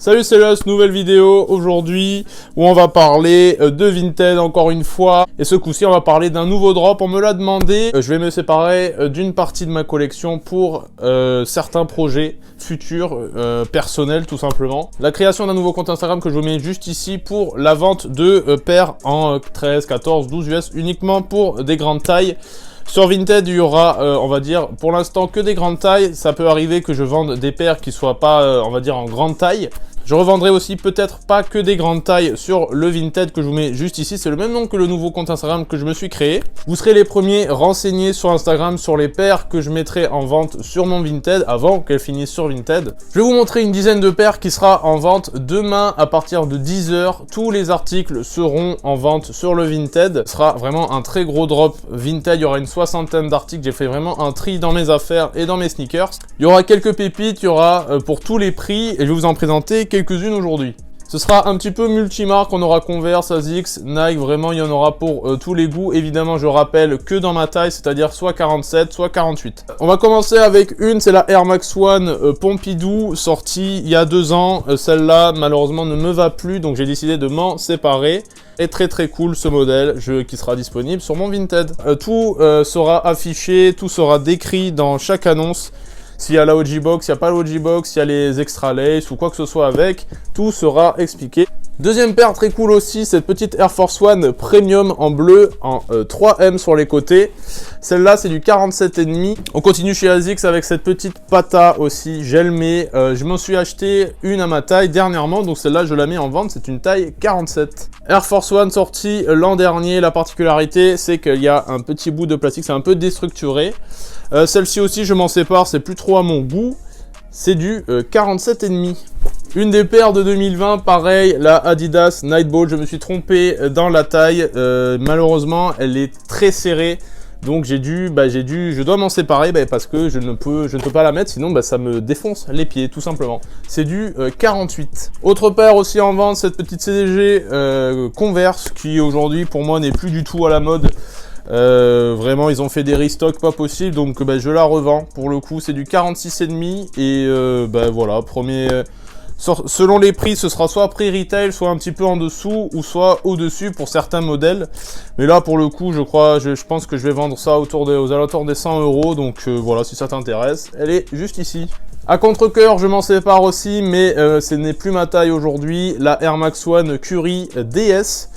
Salut, c'est Lost, nouvelle vidéo aujourd'hui où on va parler de Vinted encore une fois. Et ce coup-ci, on va parler d'un nouveau drop. On me l'a demandé. Je vais me séparer d'une partie de ma collection pour certains projets futurs, personnels tout simplement. La création d'un nouveau compte Instagram que je vous mets juste ici pour la vente de paires en 13, 14, 12 US uniquement pour des grandes tailles. Sur Vinted, il y aura, on va dire, pour l'instant que des grandes tailles. Ça peut arriver que je vende des paires qui soient pas, on va dire, en grande taille. Je revendrai aussi peut-être pas que des grandes tailles sur le Vinted que je vous mets juste ici. C'est le même nom que le nouveau compte Instagram que je me suis créé. Vous serez les premiers renseignés sur Instagram sur les paires que je mettrai en vente sur mon Vinted avant qu'elles finissent sur Vinted. Je vais vous montrer une dizaine de paires qui sera en vente demain à partir de 10 h. Tous les articles seront en vente sur le Vinted. Ce sera vraiment un très gros drop Vinted. Il y aura une soixantaine d'articles. J'ai fait vraiment un tri dans mes affaires et dans mes sneakers. Il y aura quelques pépites. Il y aura pour tous les prix et je vais vous en présenter quelques-unes aujourd'hui. Ce sera un petit peu multimarque, on aura Converse, Asics, Nike, vraiment il y en aura pour tous les goûts. Évidemment, je rappelle que dans ma taille, c'est-à-dire soit 47, soit 48. On va commencer avec une, c'est la Air Max One Pompidou, sortie il y a 2 ans. Celle-là, malheureusement, ne me va plus, donc j'ai décidé de m'en séparer. Et très cool ce modèle qui sera disponible sur mon Vinted. Tout sera affiché, tout sera décrit dans chaque annonce. S'il y a la OG Box, s'il n'y a pas la OG Box, s'il y a les extra lace ou quoi que ce soit avec, tout sera expliqué. Deuxième paire très cool aussi, cette petite Air Force One Premium en bleu, en 3M sur les côtés. Celle-là, c'est du 47,5. On continue chez Asics avec cette petite Pata aussi, gelmée. Je m'en suis acheté une à ma taille dernièrement, donc celle-là, je la mets en vente. C'est une taille 47. Air Force One sortie l'an dernier. La particularité, c'est qu'il y a un petit bout de plastique, c'est un peu déstructuré. Celle-ci aussi, je m'en sépare, c'est plus trop à mon goût. C'est du 47,5. Une des paires de 2020, pareil, la Adidas Nightball. Je me suis trompé dans la taille. Malheureusement, elle est très serrée. Donc je dois m'en séparer parce que je ne peux pas la mettre, sinon ça me défonce les pieds, tout simplement. C'est du 48. Autre paire aussi en vente, cette petite CDG Converse, qui aujourd'hui pour moi n'est plus du tout à la mode. Vraiment ils ont fait des restocks pas possible, donc je la revends. Pour le coup c'est du 46,5 et voilà, selon les prix, ce sera soit prix retail, soit un petit peu en dessous, ou soit au-dessus pour certains modèles. Mais là, pour le coup, je pense que je vais vendre ça aux alentours des 100 €. Donc voilà, si ça t'intéresse, elle est juste ici. À contre-cœur, je m'en sépare aussi, mais ce n'est plus ma taille aujourd'hui. La Air Max One Curry DS.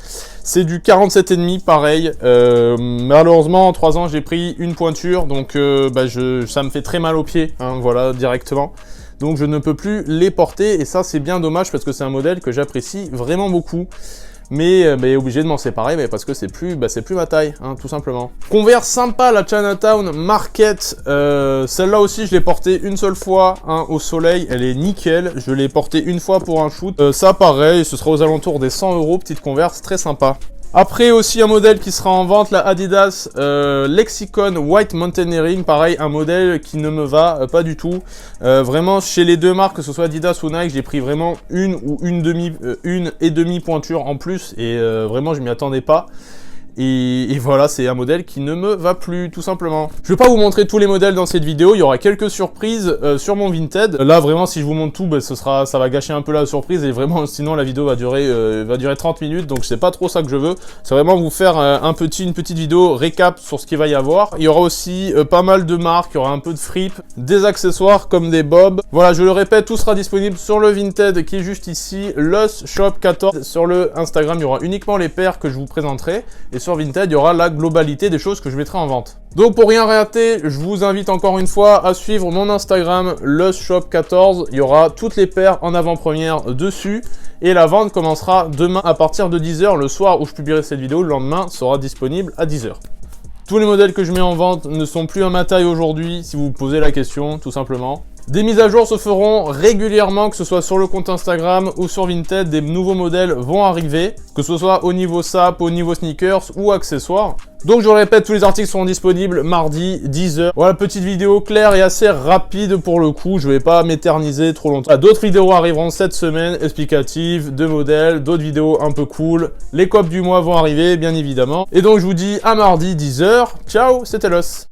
C'est du 47,5, pareil. Malheureusement, en 3 ans, j'ai pris une pointure, donc ça me fait très mal aux pieds, hein, voilà, directement. Donc je ne peux plus les porter et ça c'est bien dommage parce que c'est un modèle que j'apprécie vraiment beaucoup. Mais obligé de m'en séparer parce que c'est plus ma taille, hein, tout simplement. Converse sympa, la Chinatown Market. Celle-là aussi je l'ai portée une seule fois, hein, au soleil, elle est nickel. Je l'ai portée une fois pour un shoot. Ça pareil, ce sera aux alentours des 100 €, petite Converse très sympa. Après aussi un modèle qui sera en vente, la Adidas Lexicon White Mountaineering, pareil un modèle qui ne me va pas du tout. Vraiment chez les deux marques, que ce soit Adidas ou Nike, j'ai pris vraiment une et demi pointure en plus et vraiment je m'y attendais pas. Et voilà, c'est un modèle qui ne me va plus, tout simplement. Je vais pas vous montrer tous les modèles dans cette vidéo, il y aura quelques surprises sur mon Vinted. Là, vraiment, si je vous montre tout, ça va gâcher un peu la surprise et vraiment, sinon la vidéo va durer 30 minutes, donc c'est pas trop ça que je veux. C'est vraiment vous faire une petite vidéo récap sur ce qu'il va y avoir. Il y aura aussi pas mal de marques, il y aura un peu de fripe, des accessoires comme des bobs. Voilà, je le répète, tout sera disponible sur le Vinted qui est juste ici, Lost Shop 14. Sur le Instagram, il y aura uniquement les paires que je vous présenterai. Et sur Vinted, il y aura la globalité des choses que je mettrai en vente. Donc pour rien rater, je vous invite encore une fois à suivre mon Instagram Lost Shop 14. Il y aura toutes les paires en avant-première dessus. Et la vente commencera demain à partir de 10 h. Le soir où je publierai cette vidéo, le lendemain sera disponible à 10 h. Tous les modèles que je mets en vente ne sont plus à ma taille aujourd'hui, si vous vous posez la question, tout simplement. Des mises à jour se feront régulièrement, que ce soit sur le compte Instagram ou sur Vinted. Des nouveaux modèles vont arriver, que ce soit au niveau SAP, au niveau sneakers ou accessoires. Donc je le répète, tous les articles seront disponibles mardi 10 h. Voilà, petite vidéo claire et assez rapide pour le coup, je vais pas m'éterniser trop longtemps. D'autres vidéos arriveront cette semaine, explicatives, de modèles, d'autres vidéos un peu cool. Les copes du mois vont arriver, bien évidemment. Et donc je vous dis à mardi 10 h. Ciao, c'était Los.